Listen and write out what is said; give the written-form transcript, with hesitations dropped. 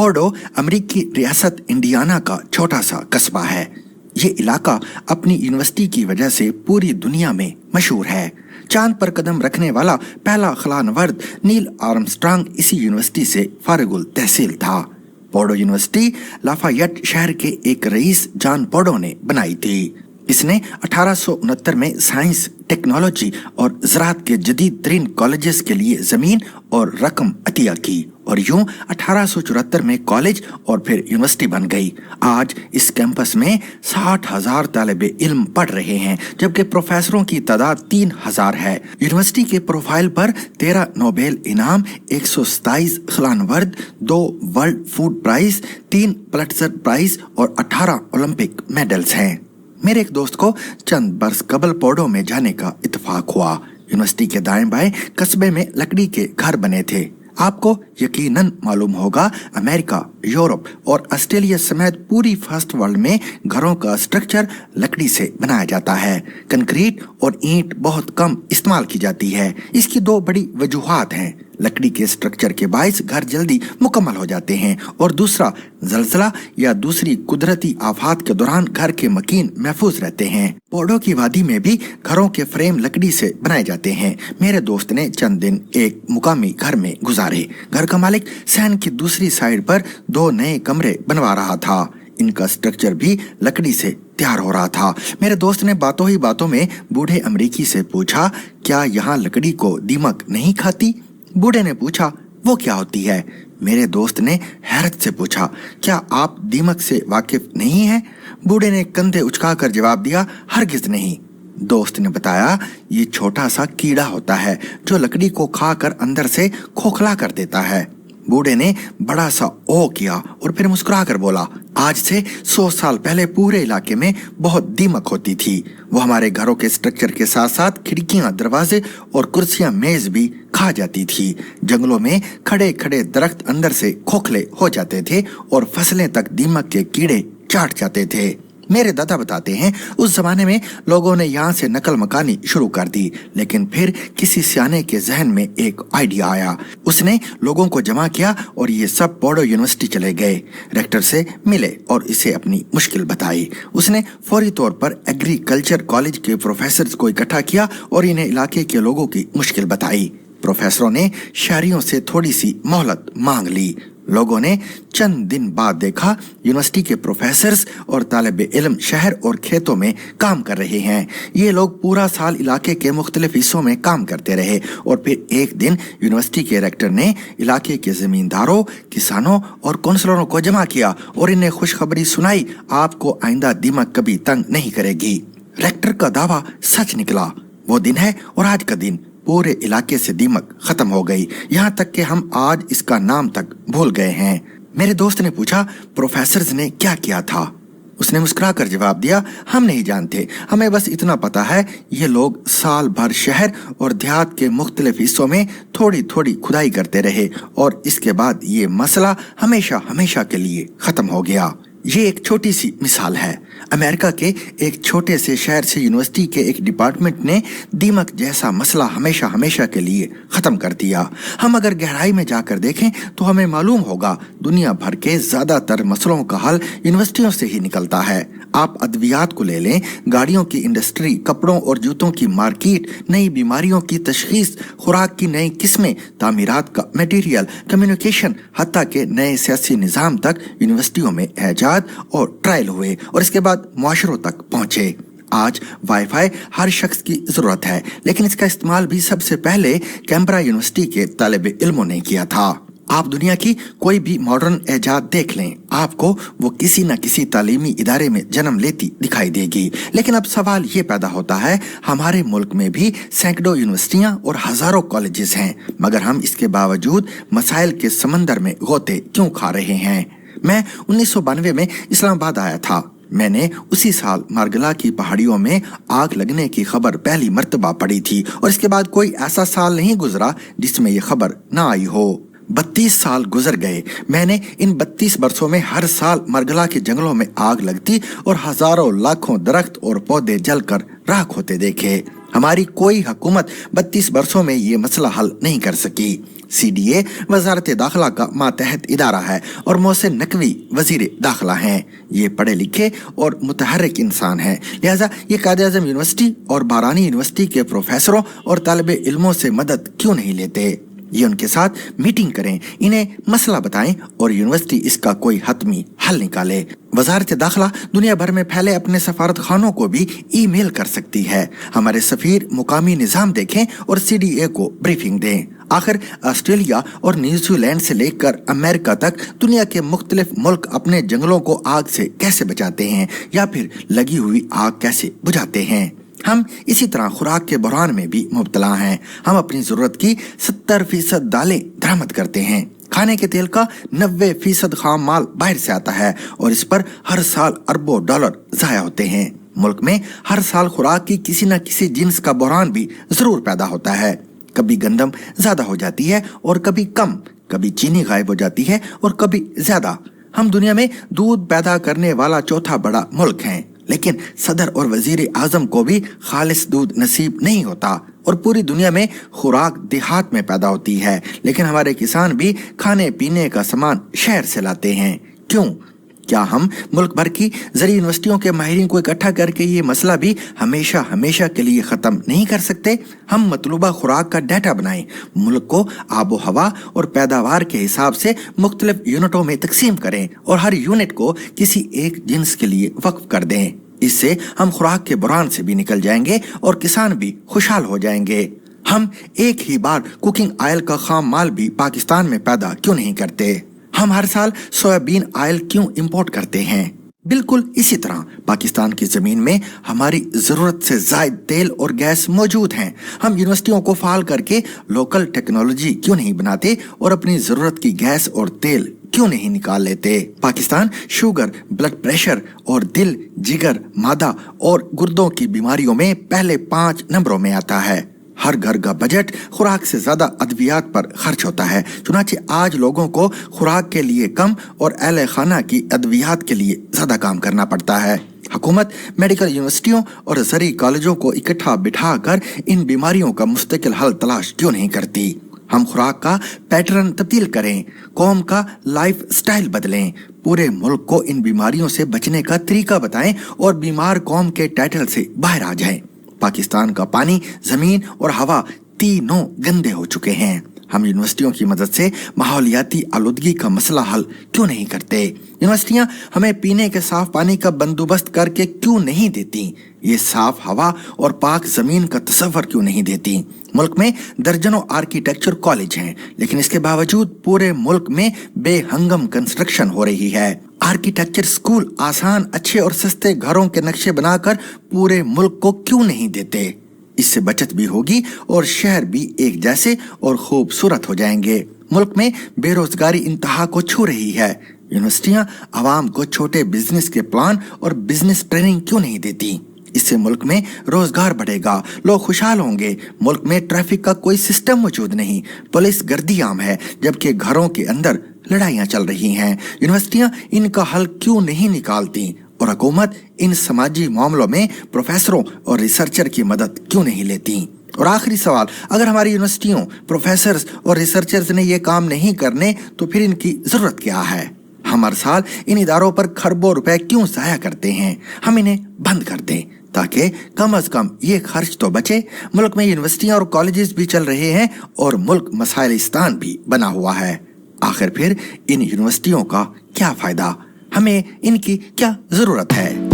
पोर्डो अमेरिकी रियासत इंडियाना का छोटा सा कस्बा है। ये इलाका अपनी यूनिवर्सिटी की वजह से पूरी दुनिया में मशहूर है। चांद पर कदम रखने वाला पहला खलानवर्द नील आर्मस्ट्रांग इसी यूनिवर्सिटी से फारिगुल तहसील था। पोर्डो यूनिवर्सिटी लाफायट शहर के एक रईस जॉन पोर्डो ने बनाई थी। इसने 1869 में साइंस, टेक्नोलॉजी और ज़राअत के जदीद तरीन कॉलेजेस के लिए ज़मीन और रकम अतिया की और यूं 1874 में कॉलेज और फिर यूनिवर्सिटी बन गई। आज इस कैंपस में 60,000 तालिबे इल्म पढ़ रहे हैं, जबकि प्रोफेसरों की तादाद 3,000 है। यूनिवर्सिटी के प्रोफाइल पर 13 नोबेल इनाम, 127 खलानवर्द, 2 world food prize, 3 Pulitzer prize और 18 ओलंपिक मेडल्स हैं। मेरे एक दोस्त को चंद बरस कबल पोर्डो में जाने का इत्तेफाक हुआ। यूनिवर्सिटी के दाएं बाएं कस्बे में लकड़ी के घर बने थे। आपको यकीनन मालूम होगा, अमेरिका, यूरोप और ऑस्ट्रेलिया समेत पूरी फर्स्ट वर्ल्ड में घरों का स्ट्रक्चर लकड़ी से बनाया जाता है। कंक्रीट और ईंट बहुत कम इस्तेमाल की जाती है। इसकी 2 बड़ी वजूहात हैं। लकड़ी के स्ट्रक्चर के बायस घर जल्दी मुकम्मल हो जाते हैं और दूसरा, जलजला या दूसरी कुदरती आफात के दौरान घर के मकीन महफूज रहते हैं। पोर्डो की वादी में भी घरों के फ्रेम लकड़ी से बनाए जाते हैं। मेरे दोस्त ने चंद दिन एक मुकामी घर में गुजारे। घर का मालिक सहन की दूसरी साइड पर 2 नए कमरे बनवा रहा था। इनका स्ट्रक्चर भी लकड़ी से तैयार हो रहा था। मेरे दोस्त ने बातों ही बातों में बूढ़े अमरीकी से पूछा, क्या यहाँ लकड़ी को दीमक नहीं खाती? बूढ़े ने पूछा, वो क्या होती है? मेरे दोस्त ने हैरत से पूछा, क्या आप दीमक से वाकिफ नहीं हैं? बूढ़े ने कंधे उचकाकर जवाब दिया, हरगिज नहीं। दोस्त ने बताया, ये छोटा सा कीड़ा होता है जो लकड़ी को खाकर अंदर से खोखला कर देता है। बूढ़े ने बड़ा सा ओ किया और फिर मुस्कुरा कर बोला, आज से 100 साल पहले पूरे इलाके में बहुत दीमक होती थी। वो हमारे घरों के स्ट्रक्चर के साथ साथ खिड़कियां, दरवाजे और कुर्सियां, मेज भी खा जाती थी। जंगलों में खड़े खड़े दरख्त अंदर से खोखले हो जाते थे और फसलें तक दीमक के कीड़े चाट जाते थे। मेरे दादा बताते हैं, उस जमाने में लोगों ने यहाँ से नकल मकानी शुरू कर दी, लेकिन फिर किसी सियाने के जहन में एक आइडिया आया। उसने लोगों को जमा किया और ये सब पोर्डो यूनिवर्सिटी चले गए। रेक्टर से मिले और इसे अपनी मुश्किल बताई। उसने फौरी तौर पर एग्रीकल्चर कॉलेज के प्रोफेसर को इकट्ठा किया और इन्हें इलाके के लोगों की मुश्किल बताई। प्रोफेसरों ने शहरियों से थोड़ी सी मोहलत मांग ली। लोगों ने चंद दिन बाद देखा, यूनिवर्सिटी के प्रोफेसर्स और तालिबे इल्म शहर और खेतों में काम कर रहे हैं। ये लोग पूरा साल इलाके के मुख्तलिफ हिस्सों में काम करते रहे और फिर एक दिन यूनिवर्सिटी के रेक्टर ने इलाके के जमींदारों, किसानों और काउंसलरों को जमा किया और इन्हें खुशखबरी सुनाई, आपको आइंदा दीमक कभी तंग नहीं करेगी। रेक्टर का दावा सच निकला। वो दिन है और आज का दिन पूरे इलाके से दीमक खत्म हो गई, यहाँ तक कि हम आज इसका नाम तक भूल गए हैं। मेरे दोस्त ने पूछा, प्रोफेसर्स ने क्या किया था? उसने मुस्कुरा कर जवाब दिया, हम नहीं जानते, हमें बस इतना पता है, ये लोग साल भर शहर और देहात के मुख्तलिफ हिस्सों में थोड़ी थोड़ी खुदाई करते रहे और इसके बाद ये मसला हमेशा हमेशा के लिए खत्म हो गया। ये एक छोटी सी मिसाल है। अमेरिका के एक छोटे से शहर से यूनिवर्सिटी के एक डिपार्टमेंट ने दीमक जैसा मसला हमेशा हमेशा के लिए खत्म कर दिया। हम अगर गहराई में जाकर देखें तो हमें मालूम होगा, दुनिया भर के ज्यादातर मसलों का हल यूनिवर्सिटियों से ही निकलता है। आप अद्वियात को ले लें, गाड़ियों की इंडस्ट्री, कपड़ों और जूतों की मार्केट, नई बीमारियों की तशखीस, खुराक की नई किस्में, तामीरात का मटेरियल, कम्युनिकेशन, हत्ता के नए सियासी निज़ाम तक यूनिवर्सिटियों में ऐजाद और ट्रायल हुए और इसके बाद मुआशरों तक पहुंचे। आज वाईफाई हर शख्स की जरूरत है, लेकिन इसका इस्तेमाल भी सबसे पहले कैम्ब्रा यूनिवर्सिटी के तालिबे इल्मों ने किया था। आप दुनिया की कोई भी मॉडर्न ऐजाद देख लें, आपको वो किसी न किसी तालीमी इदारे में जन्म लेती दिखाई देगी। लेकिन अब सवाल ये पैदा होता है, हमारे मुल्क में भी सैकड़ों यूनिवर्सिटियां और हजारों कॉलेजेस हैं, मगर हम इसके बावजूद मसाइल के समंदर में गोते क्यों खा रहे हैं? मैं 1992 में इस्लामाबाद आया था। मैंने उसी साल मार्गला की पहाड़ियों में आग लगने की खबर पहली मर्तबा पढ़ी थी और इसके बाद कोई ऐसा साल नहीं गुजरा जिसमें ये खबर ना आई हो। 32 साल गुजर गए। मैंने इन 32 वर्षों में हर साल मरगला के जंगलों में आग लगती और हजारों लाखों दरख्त और पौधे जलकर राख होते देखे। हमारी कोई हुकूमत 32 वर्षों में ये मसला हल नहीं कर सकी। CDA वजारत दाखिला का मातहत इदारा है और मोहसिन नकवी वजीर दाखिला हैं। ये पढ़े लिखे और मुतहर्रिक इंसान हैं, लिहाजा ये कायद आज़म यूनिवर्सिटी और बारानी यूनिवर्सिटी के प्रोफेसरों और तालिबे इल्मों से मदद क्यों नहीं लेते। ये उनके साथ मीटिंग करें, इन्हें मसला बताएं और यूनिवर्सिटी इसका कोई हतमी हल निकाले। वजारत दाखिला दुनिया भर में फैले अपने सफारत खानों को भी ईमेल कर सकती है। हमारे सफीर मुकामी निज़ाम देखें और CDA को ब्रीफिंग दें। आखिर ऑस्ट्रेलिया और न्यूजीलैंड से लेकर अमेरिका तक दुनिया के मुख्तलिफ मुल्क अपने जंगलों को आग से कैसे बचाते हैं या फिर लगी हुई आग कैसे बुझाते हैं। हम इसी तरह खुराक के बहरान में भी मुब्तला हैं। हम अपनी जरूरत की 70% दालें बरामद करते हैं। खाने के तेल का 90% खाम माल बाहर से आता है और इस पर हर साल अरबों डॉलर जाया होते हैं। मुल्क में हर साल खुराक की किसी न किसी जिन्स का बहरान भी जरूर पैदा होता है। कभी गंदम ज्यादा हो जाती है और कभी कम, कभी चीनी गायब हो जाती है और कभी ज्यादा। हम दुनिया में दूध पैदा करने वाला चौथा बड़ा मुल्क हैं, लेकिन सदर और वजीर आजम को भी खालिस दूध नसीब नहीं होता और पूरी दुनिया में खुराक देहात में पैदा होती है, लेकिन हमारे किसान भी खाने पीने का सामान शहर से लाते हैं। क्यों? क्या हम मुल्क भर की ज़री यूनिवर्सिटियों के माहिरीन को इकट्ठा करके ये मसला भी हमेशा के लिए ख़त्म नहीं कर सकते? हम मतलूबा खुराक का डाटा बनाएं, मुल्क को आबो हवा और पैदावार के हिसाब से मुख्तलिफ यूनिटों में तकसीम करें और हर यूनिट को किसी एक जिन्स के लिए वक्फ कर दें। इससे हम खुराक के बुरान से भी निकल जाएंगे और किसान भी खुशहाल हो जाएंगे। हम एक ही बार कुकिंग ऑयल का खाम माल भी पाकिस्तान में पैदा क्यों नहीं करते? हम हर साल सोयाबीन ऑयल क्यों इंपोर्ट करते हैं? बिल्कुल इसी तरह पाकिस्तान की जमीन में हमारी जरूरत से ज्यादा तेल और गैस मौजूद हैं। हम यूनिवर्सिटियों को फाल करके लोकल टेक्नोलॉजी क्यों नहीं बनाते और अपनी जरूरत की गैस और तेल क्यों नहीं निकाल लेते? पाकिस्तान शुगर, ब्लड प्रेशर और दिल, जिगर, मादा और गुर्दों की बीमारियों में पहले 5 नंबरों में आता है। हर घर का बजट खुराक से ज्यादा अद्वियात पर खर्च होता है। चुनांचे आज लोगों को खुराक के लिए कम और अहले खाना की अद्वियात के लिए ज्यादा काम करना पड़ता है। हुकूमत मेडिकल यूनिवर्सिटियों और ज़री कॉलेजों को इकट्ठा बिठाकर इन बीमारियों का मुस्तकिल हल तलाश क्यों नहीं करती? हम खुराक का पैटर्न तब्दील करें, कौम का लाइफ स्टाइल बदलें, पूरे मुल्क को इन बीमारियों से बचने का तरीका बताएं और बीमार कौम के टाइटल से बाहर आ जाएं। पाकिस्तान का पानी, जमीन और हवा तीनों गंदे हो चुके हैं। हम यूनिवर्सिटियों की मदद से माहौलियाती आलूदगी का मसला हल क्यों नहीं करते? यूनिवर्सिटियां हमें पीने के साफ पानी का बंदोबस्त करके क्यों नहीं देती? ये साफ हवा और पाक जमीन का तसव्वुर क्यों नहीं देती? मुल्क में दर्जनों आर्किटेक्चर कॉलेज हैं, लेकिन इसके बावजूद पूरे मुल्क में बेहंगम कंस्ट्रक्शन हो रही है। आर्किटेक्चर स्कूल आसान, अच्छे और सस्ते घरों के नक्शे बनाकर पूरे मुल्क को क्यों नहीं देते? इससे बचत भी होगी और शहर भी एक जैसे और खूबसूरत हो जाएंगे। मुल्क में बेरोजगारी इंतहा को छू रही है। यूनिवर्सिटियां आवाम को छोटे बिजनेस के प्लान और बिजनेस ट्रेनिंग क्यों नहीं देती? इससे मुल्क में रोजगार बढ़ेगा, लोग खुशहाल होंगे। मुल्क में ट्रैफिक का कोई सिस्टम मौजूद नहीं, पुलिस गर्दी आम है, जबकि घरों के अंदर लड़ाइयां चल रही हैं। यूनिवर्सिटियां इनका हल क्यों नहीं निकालती और हुकूमत इन समाजी मामलों में प्रोफेसरों और रिसर्चर की मदद क्यों नहीं लेती? और आखिरी सवाल, अगर हमारी यूनिवर्सिटियों, प्रोफेसर्स और रिसर्चर्स ने ये काम नहीं करने तो फिर इनकी जरूरत क्या है? हम हर साल इन इदारों पर खरबों रुपए क्यों जाया करते हैं? हम इन्हें बंद कर दें ताकि कम अज कम ये खर्च तो बचे। मुल्क में यूनिवर्सिटियां और कॉलेजेस भी चल रहे हैं और मुल्क मसाइलिस्तान भी बना हुआ है। आखिर फिर इन यूनिवर्सिटियों का क्या फायदा? हमें इनकी क्या जरूरत है?